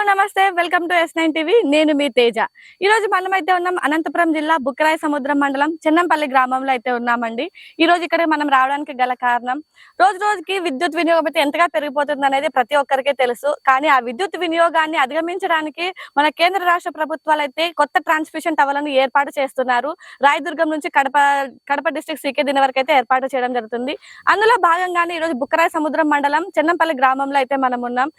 నమస్తే welcome to S9 TV నేను మీ తేజ ఈ రోజు మనమైతే ఉన్నాం అనంతపురం జిల్లా బుక్కరాయ సముద్రం మండలం చెన్నంపల్లి గ్రామంలో అయితే ఉన్నామండి ఈ రోజు ఇక్కడ మనం రావడానికి గల కారణం రోజుకి విద్యుత్ వినియోగం అయితే ఎంతగా పెరిగిపోతుంది అనేది ప్రతి ఒక్కరికి తెలుసు కానీ ఆ విద్యుత్ వినియోగాన్ని అధిగమించడానికి మన కేంద్ర రాష్ట్ర ప్రభుత్వాలు అయితే కొత్త ట్రాన్స్మిషన్ టవర్లను ఏర్పాటు చేస్తున్నారు రాయదుర్గం నుంచి కడప డిస్ట్రిక్ట్ సికే దీని వరకు అయితే ఏర్పాటు చేయడం జరుగుతుంది అందులో భాగంగానే ఈ రోజు బుక్కరాయ సముద్రం మండలం చెన్నంపల్లి గ్రామంలో అయితే మనం ఉన్నాం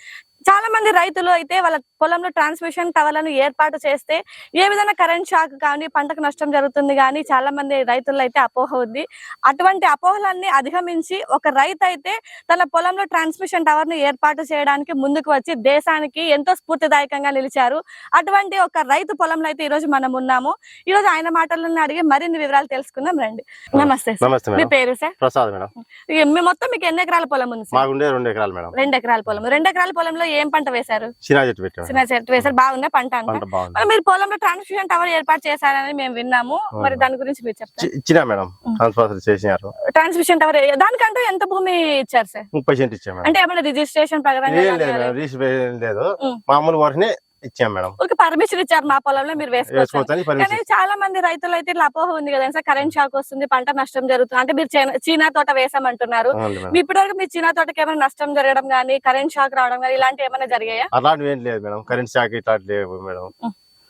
చాలా మంది రైతులు అయితే వాళ్ళ పొలంలో ట్రాన్స్మిషన్ టవర్లను ఏర్పాటు చేస్తే ఏ విధంగా కరెంట్ షాక్ కానీ పంటకు నష్టం జరుగుతుంది కానీ చాలా మంది రైతుల్లో అయితే అపోహ ఉంది అటువంటి అపోహలన్నీ అధిగమించి ఒక రైతు అయితే తన పొలంలో ట్రాన్స్మిషన్ టవర్ ను ఏర్పాటు చేయడానికి ముందుకు వచ్చి దేశానికి ఎంతో స్ఫూర్తిదాయకంగా నిలిచారు అటువంటి ఒక రైతు పొలంలో అయితే ఈ రోజు మనం ఉన్నాము ఈ రోజు ఆయన మాటలను అడిగి మరిన్ని వివరాలు తెలుసుకుందాం రండి నమస్తే మీ పేరు సార్ ప్రసాద్ మేడం మీ మొత్తం మీకు ఎన్ని ఎకరాల పొలం ఉంది మాకు 2 ఎకరాలు మేడం 2 ఎకరాల పొలం 2 ఎకరాల పొలంలో ఏం పంట వేశారు చిన్న చెట్టు పెట్టాము చిన్న చెట్టు వేశారు బాగుందా పంట అంతా మీరు పొలంలో ట్రాన్స్మిషన్ టవర్ ఏర్పాటు చేశారని మేము విన్నాము మరి దాని గురించి మీరు చెప్తారు ఇచ్చినా మేడం ట్రాన్స్ఫర్ చేసినారు ట్రాన్స్మిషన్ టవర్ దానికంటూ ఎంత భూమి ఇచ్చారు సార్ 30% ఇచ్చాము అంటే ఏమైనా రిజిస్ట్రేషన్ ప్రకారం రిజిస్ట్రేషన్ లేదు మామూలు వరకునే ఇచ్చాం మేడం ఒక పర్మిషన్ ఇచ్చారు మా పొలంలో మీరు వేసుకోవచ్చు కానీ చాలా మంది రైతులు అయితే ఇట్లా అపోహ ఉంది కదా సార్ కరెంట్ షాక్ వస్తుంది పంట నష్టం జరుగుతుంది అంటే మీరు చీనా తోట వేసామంటున్నారు ఇప్పటివరకు మీ చీనా తోటకి ఏమైనా నష్టం జరగడం కానీ కరెంట్ షాక్ రావడం కానీ ఇలాంటి ఏమైనా జరిగాయా అలాంటివి ఏం లేదు మేడం కరెంట్ షాక్ ఇట్లాంటి లేవు మేడం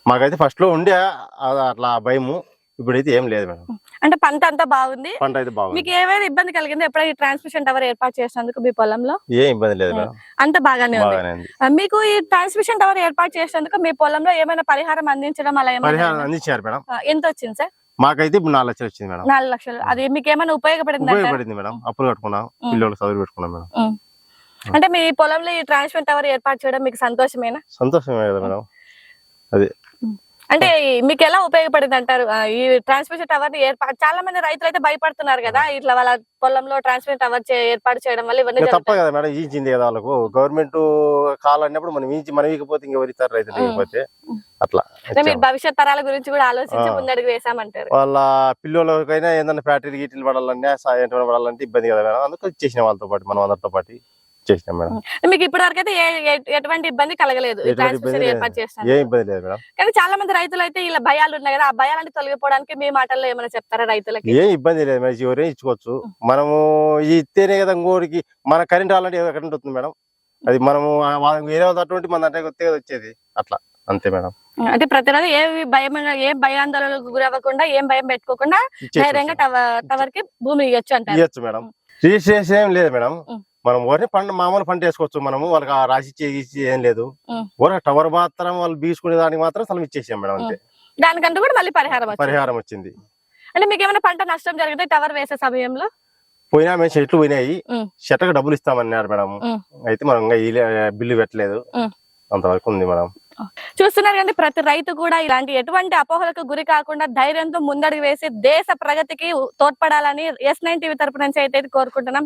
మాకైతే ఫస్ట్ లో ఉండే అట్లా భయము ఇప్పుడైతే ఏం లేదు మేడం అంటే పంట అంతా బాగుంది పంట అయితే బాగుంది మీకు ఏమైనా ఇబ్బంది కలిగింది ఎప్పుడైనా ట్రాన్స్మిషన్ టవర్ ఏర్పాటు చేసినందుకు మీ పొలంలో ఏం ఇబ్బంది లేదు మేడం అంత బాగానే ఉంది మీకు ఈ ట్రాన్స్మిషన్ టవర్ ఏర్పాటు చేసినందుకు మీ పొలంలో ఏమైనా పరిహారం అందించడం అలా ఏమైనా అందించారు మేడం ఎంత వచ్చింది సార్ మాకైతే ఇప్పుడు 4 లక్షలు వచ్చింది మేడం 4 లక్షలు అది మీకు ఏమైనా ఉపయోగపడింది మేడం అప్పులు కట్టుకున్నాం పిల్లలు చదువు పెట్టుకున్నాం మేడం అంటే మీ పొలంలో ఈ ట్రాన్స్మిషన్ టవర్ ఏర్పాటు చేయడం మీకు సంతోషమేనా సంతోషమే కదా మేడం అది అంటే మీకు ఎలా ఉపయోగపడింది అంటారు ఈ ట్రాన్స్మిషన్ టవర్ ని ఏర్పాటు చాలా మంది రైతులు అయితే భయపడుతున్నారు కదా ఇట్లా వాళ్ళ పొలంలో ట్రాన్స్మిషన్ టవర్ ఏర్పాటు చేయడం వల్ల ఇవన్నీ తప్ప కదా మేడం ఈచింది కదా వాళ్ళకు గవర్నమెంట్ కావాలన్నప్పుడు మనం ఈకపోతే ఇంకెవరు ఇస్తారు రైతులు ఈకపోతే అట్లా మీరు భవిష్యత్ తరాల గురించి కూడా ఆలోచించి ముందడుగు వేసామంటారు వాళ్ళ పిల్లలకైనా ఏదైనా ఫ్యాక్టరీ గీటీలు పడాలన్నా సాయంత్రం పడాలంటే ఇబ్బంది కదా మేడం అందుకు చేసిన వాళ్ళతో పాటు మనం అందరితో పాటు చేసినాం మేడం మీకు ఇప్పటి వరకు అయితే ఎటువంటి ఇబ్బంది కలగలేదు ఏర్పాటు చేస్తాను కానీ చాలా మంది రైతులు అయితే ఇలా భయాలు ఉన్నాయి కదా ఆ భయాలని తొలగిపోవడానికి మీ మాటల్లో ఏమైనా చెప్తారా రైతులకి ఏం ఇబ్బంది లేదు మేడం ఎవరే ఇచ్చుకోవచ్చు మనము ఇస్తేనే కదా ఇంకోరికి మన కరెంట్ అలాంటి కరెంట్ వస్తుంది మేడం అది మనము వేరే అటువంటి మన అంటే వచ్చేది అట్లా అంతే మేడం అంటే ప్రతిరోజు ఏ భయాందోళనకు గురవ్వకుండా ఏం భయం పెట్టుకోకుండా ధైర్యంగా టవర్ కి భూమి ఇవ్వచ్చు మేడం రిజిస్ట్రేషన్ ఏం లేదు మేడం మనం వరి మామూలు పంట వేసుకోవచ్చు మనము వాళ్ళకి రాసి చేసి ఏం లేదు టవర్ మాత్రం వాళ్ళు బీసుకునే దానికి మాత్రం స్థలం ఇచ్చేసాం మేడం అంతే దానికంటూ కూడా మళ్ళీ పరిహారం వచ్చింది అంటే మీకు ఏమైనా పంట నష్టం జరిగితే టవర్ వేసే సమయంలో పోయినా మేము చెట్లు పోయినాయి చెట్లకు డబ్బులు ఇస్తామన్నారు మేడం అయితే మనం ఇంకా బిల్లు పెట్టలేదు అంతవరకు ఉంది మేడం చూస్తున్నారు కానీ ప్రతి రైతు కూడా ఇలాంటి ఎటువంటి అపోహలకు గురి కాకుండా ధైర్యంతో ముందడుగు వేసి దేశ ప్రగతికి తోడ్పడాలని S9 టీవీ తరపు నుంచి అయితే కోరుకుంటున్నాం